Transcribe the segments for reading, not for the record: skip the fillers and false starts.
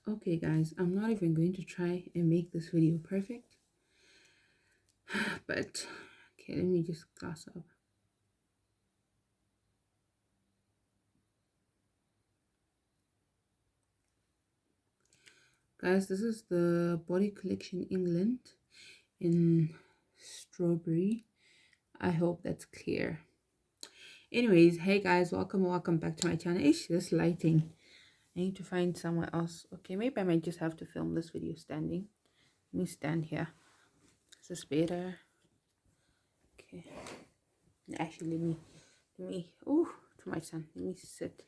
Okay, guys, I'm not even going to try and make this video perfect, but okay, let me just class up. Guys, this is the Body Collection England in strawberry. I hope that's clear. Anyways, hey guys, welcome back to my channel. Ish, this lighting. I need to find somewhere else. Okay, maybe I might just have to film this video standing. Let me stand here. Is this better? Okay. Actually, let me. Oh, to my son. Let me sit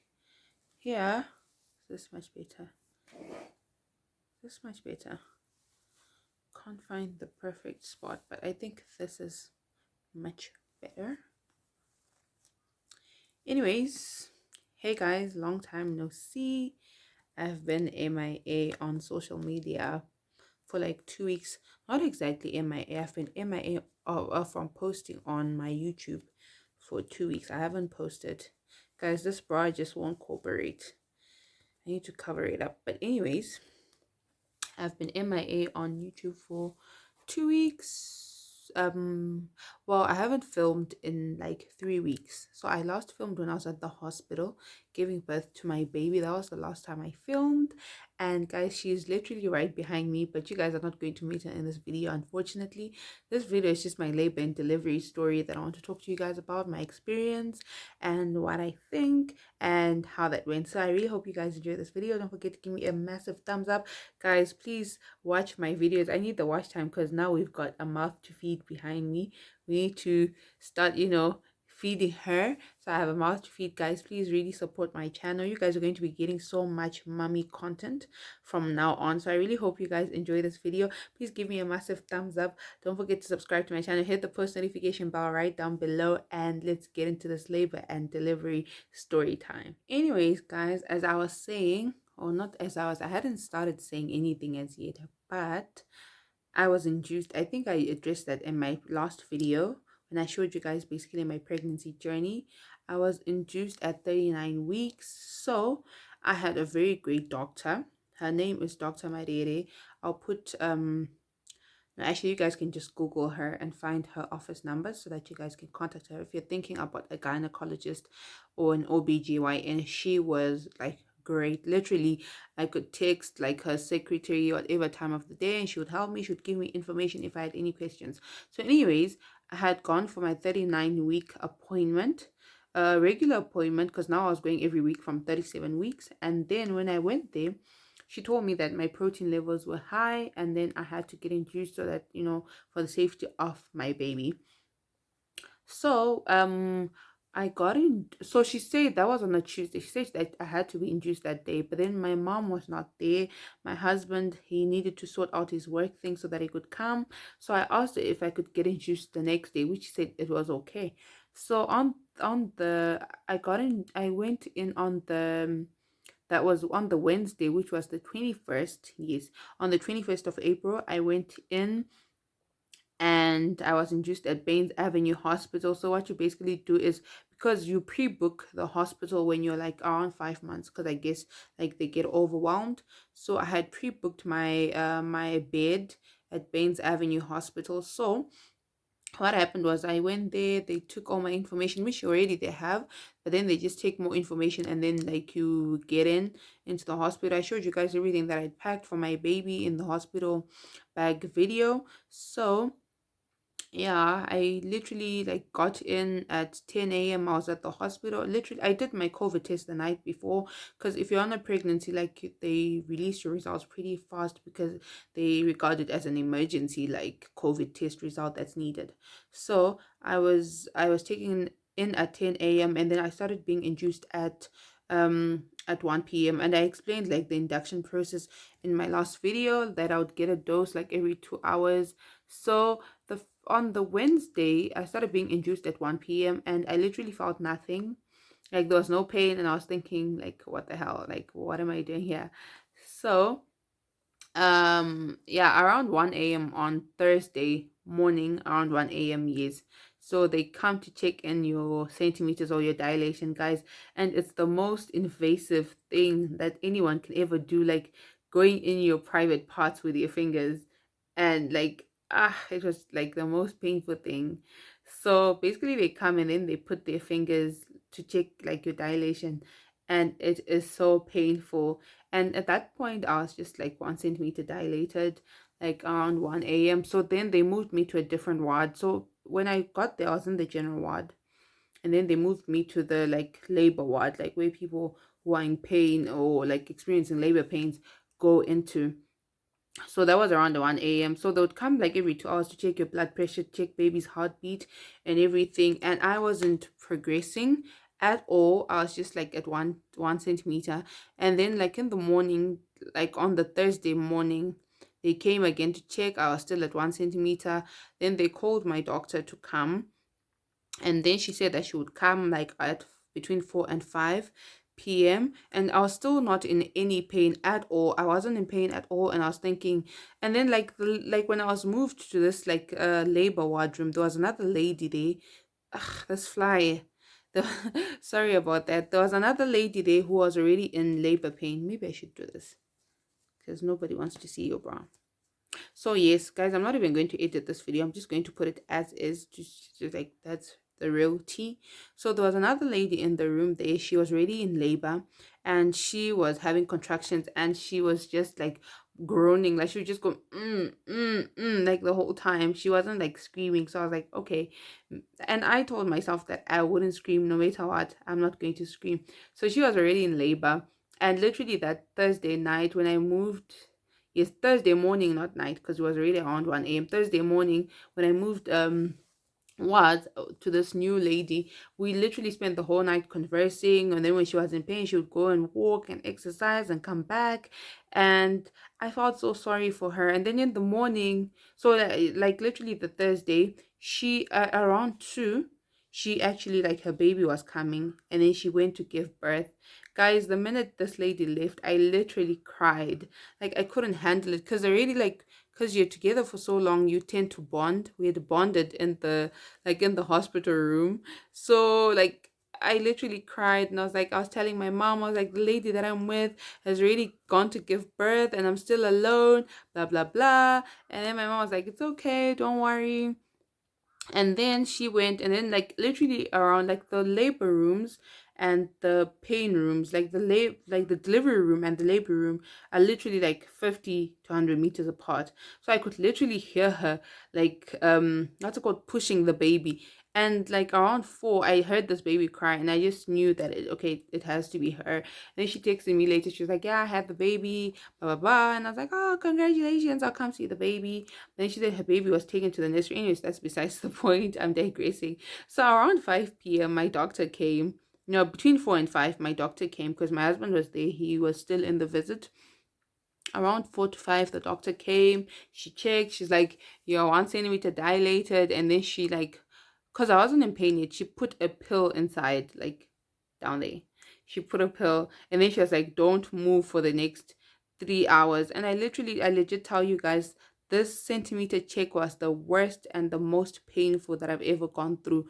here. This much better. This much better. Can't find the perfect spot, but I think this is much better. Anyways, hey guys, long time no see. I've been MIA on social media for like 2 weeks. Not exactly MIA. I've been MIA from posting on my YouTube for 2 weeks. I haven't posted. Guys, this bra just won't cooperate. I need to cover it up. But anyways, I've been MIA on YouTube for 2 weeks. Well, I haven't filmed in like 3 weeks. So I last filmed when I was at the hospital giving birth to my baby. That was the last time I filmed. And guys, she's literally right behind me, but you guys are not going to meet her in this video, unfortunately. This video is just my labor and delivery story that I want to talk to you guys about, my experience and what I think and how that went. So I really hope you guys enjoy this video. Don't forget to give me a massive thumbs up. Guys, please watch my videos. I need the watch time because now we've got a mouth to feed behind me. We need to start, feeding her. So I have a mouth to feed. Guys, please really support my channel. You guys are going to be getting so much mommy content from now on. So I really hope you guys enjoy this video. Please give me a massive thumbs up. Don't forget to subscribe to my channel. Hit the post notification bell right down below. And let's get into this labor and delivery story time. Anyways, guys, as I was saying, or not as I hadn't started saying anything as yet, but I was induced. I think I addressed that in my last video when I showed you guys basically my pregnancy journey. I was induced at 39 weeks. So I had a very great doctor. Her name is Dr. Marere. I'll put actually, you guys can just Google her and find her office number so that you guys can contact her if you're thinking about a gynecologist or an OBGYN. She was like great. Literally, I could text like her secretary whatever time of the day and she would help me. She would give me information if I had any questions. So anyways, I had gone for my 39-week appointment, a regular appointment, because now I was going every week from 37 weeks. And then when I went there, she told me that my protein levels were high and then I had to get induced so that, for the safety of my baby. So, I got in. So she said that was on a Tuesday. She said that I had to be induced that day, but then my mom was not there. My husband, he needed to sort out his work thing so that he could come. So I asked her if I could get induced the next day, which she said it was okay. So I went in on the that was on the Wednesday, which was the 21st. Yes, on the 21st of April, I went in and I was induced at Baines Avenue Hospital. So what you basically do is, because you pre-book the hospital when you're like around 5 months, because I guess like they get overwhelmed. So I had pre-booked my bed at Baines Avenue Hospital. So what happened was I went there, they took all my information, which already they have, but then they just take more information and then like you get into the hospital. I showed you guys everything that I'd packed for my baby in the hospital bag video. So yeah, I literally like got in at 10 a.m. I was at the hospital. Literally, I did my COVID test the night before because if you're on a pregnancy, like they release your results pretty fast because they regard it as an emergency, like COVID test result that's needed. So I was taken in at 10 a.m. and then I started being induced at 1 p.m. and I explained like the induction process in my last video that I would get a dose like every 2 hours. So on the Wednesday, I started being induced at 1 p.m. and I literally felt nothing. Like there was no pain and I was thinking like, what the hell? Like, what am I doing here? So, yeah, around 1 a.m. on Thursday morning, around 1 a.m. yes. So they come to check in your centimeters or your dilation, guys, and it's the most invasive thing that anyone can ever do. Like going in your private parts with your fingers, and like it was like the most painful thing. So basically they come and then they put their fingers to check like your dilation, and it is so painful. And at that point I was just like 1 centimeter dilated, like around 1 a.m. So then they moved me to a different ward. So when I got there I was in the general ward, and then they moved me to the like labor ward, like where people who are in pain or like experiencing labor pains go into. So that was around the 1 a.m. So they would come like every 2 hours to check your blood pressure, check baby's heartbeat and everything. And I wasn't progressing at all. I was just like at one centimeter. And then like in the morning, like on the Thursday morning, they came again to check. I was still at 1 centimeter. Then they called my doctor to come, and then she said that she would come like at between 4 and 5 p.m. and I was still not in any pain at all. I wasn't in pain at all, and I was thinking. And then like when I was moved to this like labor ward room, there was another lady there. Ugh, this fly. The, sorry about that. There was another lady there who was already in labor pain. Maybe I should do this because nobody wants to see your bra. So yes, guys, I'm not even going to edit this video. I'm just going to put it as is, just like that's the real tea. So there was another lady in the room there. She was already in labor, and she was having contractions, and she was just like groaning, like she would just go like the whole time. She wasn't like screaming. So I was like, okay. And I told myself that I wouldn't scream no matter what. I'm not going to scream. So she was already in labor, and literally that Thursday night when I moved. Yes, Thursday morning, not night, because it was already around 1 a.m. Thursday morning, when I moved was to this new lady, we literally spent the whole night conversing. And then when she was in pain, she would go and walk and exercise and come back. And I felt so sorry for her. And then in the morning, so like literally the Thursday, she around 2, she actually like her baby was coming, and then she went to give birth. Guys, the minute this lady left, I literally cried. Like I couldn't handle it, because I really like, because you're together for so long, you tend to bond. We had bonded in the like in the hospital room. So like I literally cried, and I was telling my mom, I was like, the lady that I'm with has really gone to give birth and I'm still alone, blah blah blah. And then my mom was like, it's okay, don't worry. And then she went, and then like literally around like the labor rooms and the pain rooms, like like the delivery room and the labor room are literally like 50 to 100 meters apart. So I could literally hear her like what's it called, pushing the baby. And like around 4 I heard this baby cry, and I just knew that it has to be her. And then she texted me later, she was like, yeah, I had the baby, blah blah blah. And I was like, oh, congratulations, I'll come see the baby. Then she said her baby was taken to the nursery. Anyways, that's besides the point. I'm digressing. So around 5 p.m., my doctor came. No, between 4 and 5, my doctor came because my husband was there. He was still in the visit. Around 4 to 5, the doctor came. She checked. She's like, you're 1 centimeter dilated. And then she like, because I wasn't in pain yet, she put a pill inside, like down there. She put a pill, and then she was like, don't move for the next 3 hours. And I legit tell you guys, this centimeter check was the worst and the most painful that I've ever gone through.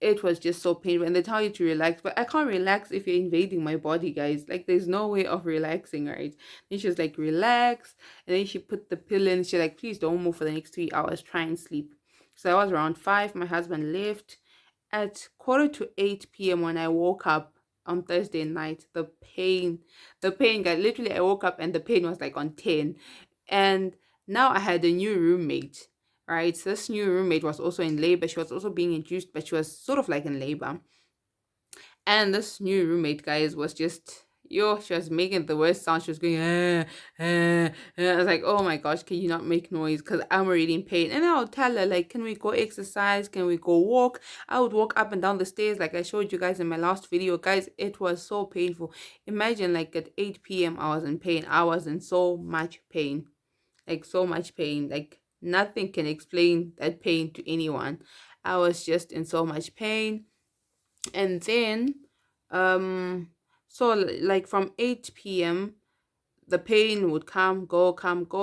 It was just so painful, and they tell you to relax, but I can't relax if you're invading my body, guys. Like there's no way of relaxing, right? Then she was like, relax. And then she put the pill in. She's like, please don't move for the next 3 hours, try and sleep. So that was around 5. My husband left at quarter to 8 p.m. When I woke up on Thursday night. The pain, guys, literally I woke up and the pain was like on 10. And now I had a new roommate, right? So this new roommate was also in labor. She was also being induced, but she was sort of like in labor. And this new roommate, guys, was just, yo, she was making the worst sound. She was going, I was like, oh my gosh, can you not make noise? Because I'm already in pain. And I would tell her, like, can we go exercise? Can we go walk? I would walk up and down the stairs, like I showed you guys in my last video. Guys, it was so painful. Imagine, like, at 8 p.m., I was in pain. I was in so much pain. Like, so much pain. Like, nothing can explain that pain to anyone. I was just in so much pain. And then, um, so like from 8 p.m., the pain would come, go,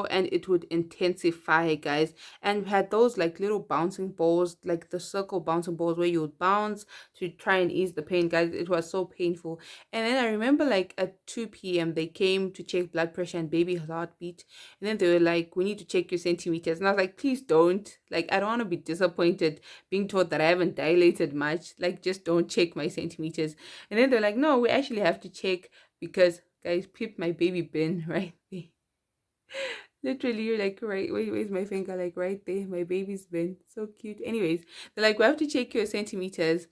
and it would intensify, guys. And we had those like little bouncing balls, like the circle bouncing balls where you would bounce to try and ease the pain, guys. It was so painful. And then I remember like at 2 p.m. they came to check blood pressure and baby heartbeat. And then they were like, we need to check your centimeters. And I was like, please don't. Like, I don't want to be disappointed being told that I haven't dilated much. Like, just don't check my centimeters. And then they're like, no, we actually have to check because, guys, peep my baby bin right there. Literally, you're like, right, where's my finger? Like, right there, my baby's bin. So cute. Anyways, they're like, we have to check your centimeters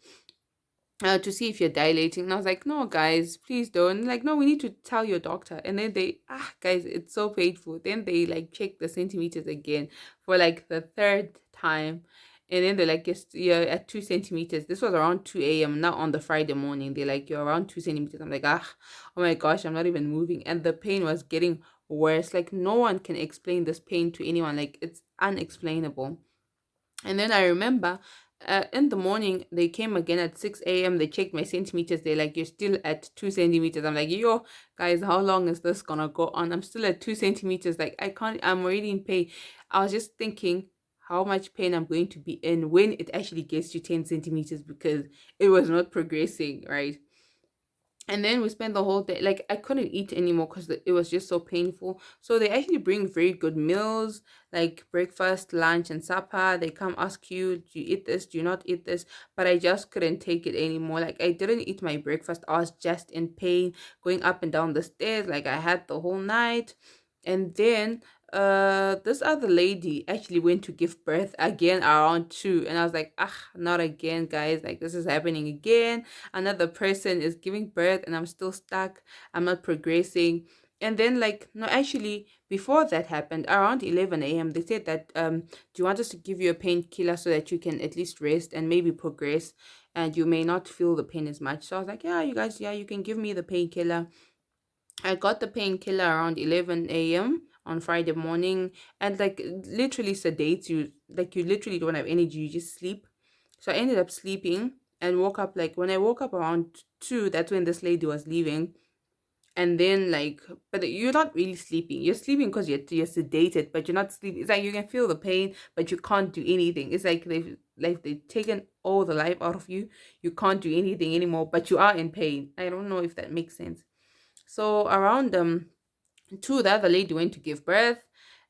to see if you're dilating. And I was like, no, guys, please don't. Like, no, we need to tell your doctor. And then they, guys, it's so painful. Then they like check the centimeters again for like the third time. And then they're like, yes, you're at 2 centimeters. This was around 2 a.m., not on the Friday morning. They're like, you're around 2 centimeters. I'm like, oh my gosh, I'm not even moving. And the pain was getting worse. Like, no one can explain this pain to anyone. Like, it's unexplainable. And then I remember in the morning, they came again at 6 a.m. They checked my centimeters. They're like, you're still at 2 centimeters. I'm like, yo, guys, how long is this gonna go on? I'm still at 2 centimeters. Like, I can't, I'm already in pain. I was just thinking how much pain I'm going to be in when it actually gets to 10 centimeters because it was not progressing, right? And then we spent the whole day, like, I couldn't eat anymore because it was just so painful. So they actually bring very good meals, like breakfast, lunch, and supper. They come ask you, do you eat this, do you not eat this? But I just couldn't take it anymore. Like, I didn't eat my breakfast. I was just in pain going up and down the stairs, like I had the whole night. And then this other lady actually went to give birth again around 2, and I was like, not again, guys. Like, this is happening again. Another person is giving birth and I'm still stuck. I'm not progressing. And then, like, no, actually, before that happened, around 11 a.m., they said that do you want us to give you a painkiller so that you can at least rest and maybe progress and you may not feel the pain as much? So I was like, yeah, you guys, yeah, you can give me the painkiller. I got the painkiller around 11 a.m. on Friday morning, and like literally sedates you. Like, you literally don't have energy, you just sleep. So I ended up sleeping and woke up. Like, when I woke up around 2, that's when this lady was leaving. And then, like, but you're not really sleeping. You're sleeping because you're sedated, but you're not sleeping. It's like you can feel the pain, but you can't do anything. It's like they've taken all the life out of you. You can't do anything anymore, but you are in pain. I don't know if that makes sense. So around 2, the other lady went to give birth,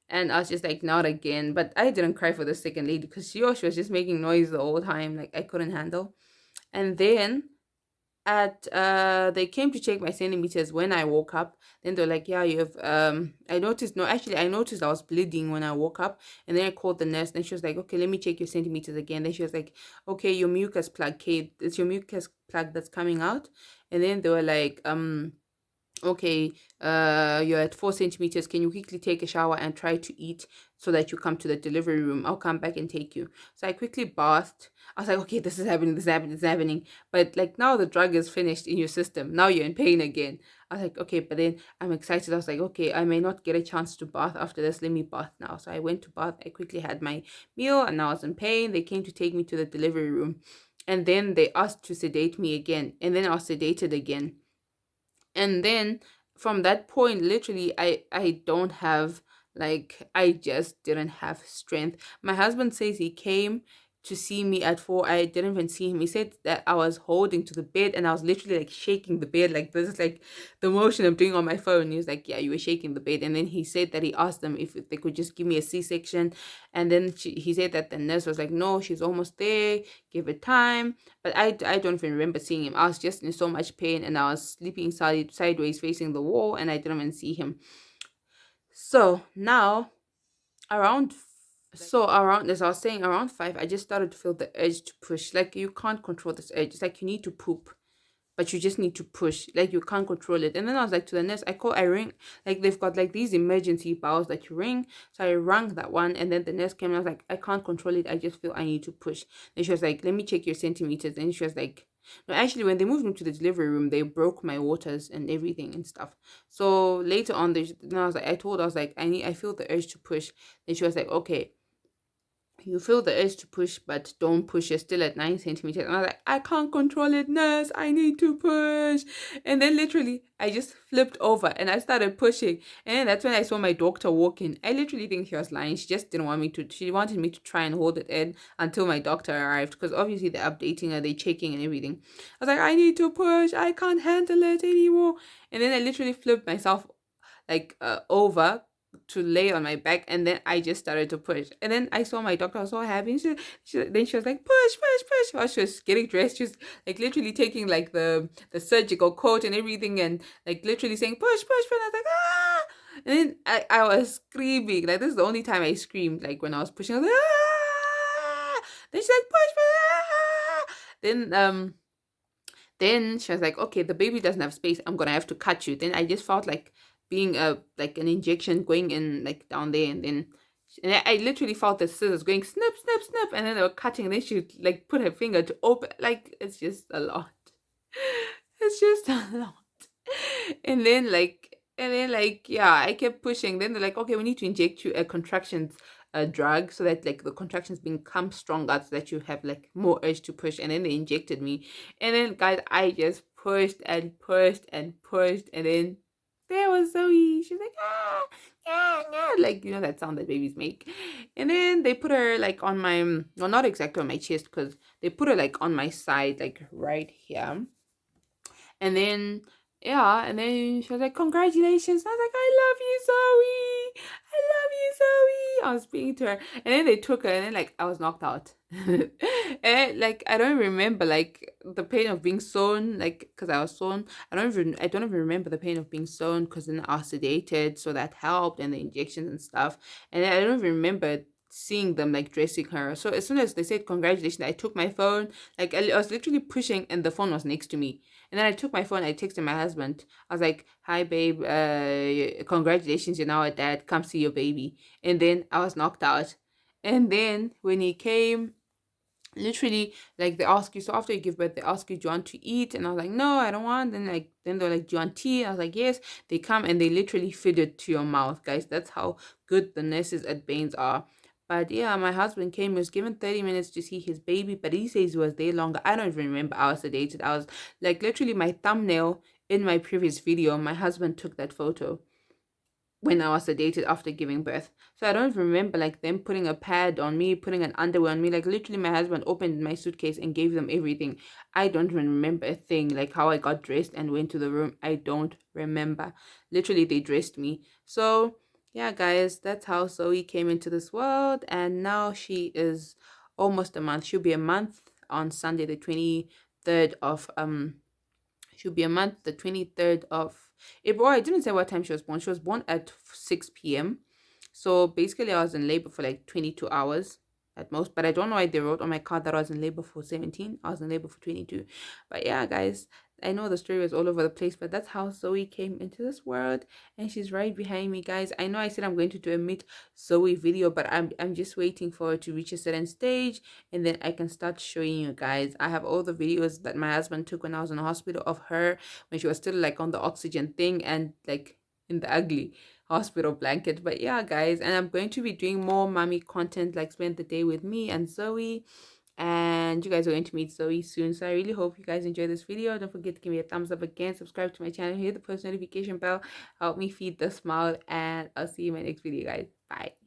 and I was just like, not again. But I didn't cry for the second lady because she was just making noise the whole time, like I couldn't handle. And then at they came to check my centimeters when I woke up. Then they're like, yeah, you have I noticed, no, actually I noticed I was bleeding when I woke up. And then I called the nurse, and she was like, okay, let me check your centimeters again. Then she was like, okay, your mucus plug, Kate, it's your mucus plug that's coming out. And then they were like, okay, you're at 4 centimeters. Can you quickly take a shower and try to eat so that you come to the delivery room? I'll come back and take you. So I quickly bathed. I was like, okay, this is happening, this is happening, this is happening. But like, now the drug is finished in your system. Now you're in pain again. I was like, okay, but then I'm excited. I was like, okay, I may not get a chance to bath after this. Let me bath now. So I went to bath. I quickly had my meal and I was in pain. They came to take me to the delivery room. And then they asked to sedate me again. And then I was sedated again. And then from that point, literally, I don't have, like, I just didn't have strength. My husband says he came to see me at 4. I didn't even see him. He said that I was holding to the bed and I was literally like shaking the bed like this, like the motion I'm doing on my phone. He was like, yeah, you were shaking the bed. And then he said that he asked them if they could just give me a C-section. And then he said that the nurse was like, no, she's almost there, give it time. But I don't even remember seeing him. I was just in so much pain and I was sleeping sideways facing the wall and I didn't even see him. So now around around, as I was saying, around 5, I just started to feel the urge to push. Like, you can't control this urge. It's like you need to poop, but you just need to push. Like, you can't control it. And then I was like to the nurse, I ring, like they've got like these emergency bells that you ring. So I rang that one, and then the nurse came and I was like, I can't control it. I just feel I need to push. And she was like, let me check your centimeters. And she was like, no, actually, when they moved me to the delivery room, they broke my waters and everything and stuff. So later on, then I was like, I feel the urge to push. And she was like, okay, you feel the urge to push, but don't push. You're still at 9 centimeters. And I was like, I can't control it, nurse. I need to push. And then literally, I just flipped over and I started pushing. And then that's when I saw my doctor walk in. I literally think she was lying. She just didn't want me to. She wanted me to try and hold it in until my doctor arrived, because obviously they're updating her, they're checking and everything. I was like, I need to push. I can't handle it anymore. And then I literally flipped myself over to lay on my back, and then I just started to push. And then I saw my doctor was so happy. Then she was like, push, push, push. While she was getting dressed, she was like literally taking like the surgical coat and everything, and like literally saying push, push, push. And I was like, ah. And then I was screaming. Like, this is the only time I screamed, like when I was pushing. I was like, ah. Then she's like, push, push, ah. Then she was like, okay, the baby doesn't have space. I'm gonna have to cut you. Then I just felt like being like an injection going in like down there, and then I literally felt the scissors going snip, snip, snip, and then they were cutting. And then she would, like, put her finger to open. Like, it's just a lot. It's just a lot. And then yeah, I kept pushing. Then they're like, okay, we need to inject you a contractions drug, so that like the contractions become stronger, so that you have like more urge to push. And then they injected me. And then, guys, I just pushed and pushed and pushed. And then there was Zoe. She's like, ah, yeah, yeah, like, you know that sound that babies make. And then they put her like on my, well, not exactly on my chest, because they put her like on my side, like right here. And then, yeah, and then she was like, congratulations. And I was like, I love you, Zoe. I love you, Zoe. I was speaking to her. And then they took her, and then like I was knocked out. And like I don't remember like the pain of being sewn, like because I was sewn. I don't even remember the pain of being sewn, because then I was sedated, so that helped, and the injections and stuff. And then I don't even remember seeing them like dressing her. So as soon as they said congratulations, I took my phone. Like, I was literally pushing, and the phone was next to me. And then I took my phone, I texted my husband. I was like, hi, babe, congratulations, you're now a dad. Come see your baby. And then I was knocked out. And then when he came, literally, like, they ask you, so after you give birth, they ask you, do you want to eat? And I was like, no, I don't want. Then they're like, do you want tea? And I was like, yes. They come and they literally feed it to your mouth, guys. That's how good the nurses at Baines are. But yeah, my husband came, was given 30 minutes to see his baby, but he says he was there longer. I don't even remember. I was sedated. I was like, literally, my thumbnail in my previous video, my husband took that photo when I was sedated after giving birth. So I don't remember like them putting a pad on me, putting an underwear on me. Like, literally, my husband opened my suitcase and gave them everything. I don't even remember a thing, like how I got dressed and went to the room. I don't remember. Literally, they dressed me. So yeah, guys, that's how Zoe came into this world, and now she is almost a month. She'll be a month on Sunday, the 23rd of she'll be a month the 23rd of April. I didn't say what time she was born. She was born at 6 p.m. So basically, I was in labor for like 22 hours at most. But I don't know why they wrote on my card that I was in labor for 17. I was in labor for 22. But yeah, guys, I know the story was all over the place, but that's how Zoe came into this world. And she's right behind me, guys. I know I said I'm going to do a meet Zoe video, but I'm just waiting for her to reach a certain stage, and then I can start showing you guys. I have all the videos that my husband took when I was in the hospital of her when she was still like on the oxygen thing, and like in the ugly hospital blanket. But yeah, guys, and I'm going to be doing more mommy content, like spend the day with me and Zoe. And you guys are going to meet Zoe soon. So I really hope you guys enjoy this video. Don't forget to give me a thumbs up again, subscribe to my channel, hit the post notification bell, help me feed the smile, and I'll see you in my next video, guys. Bye.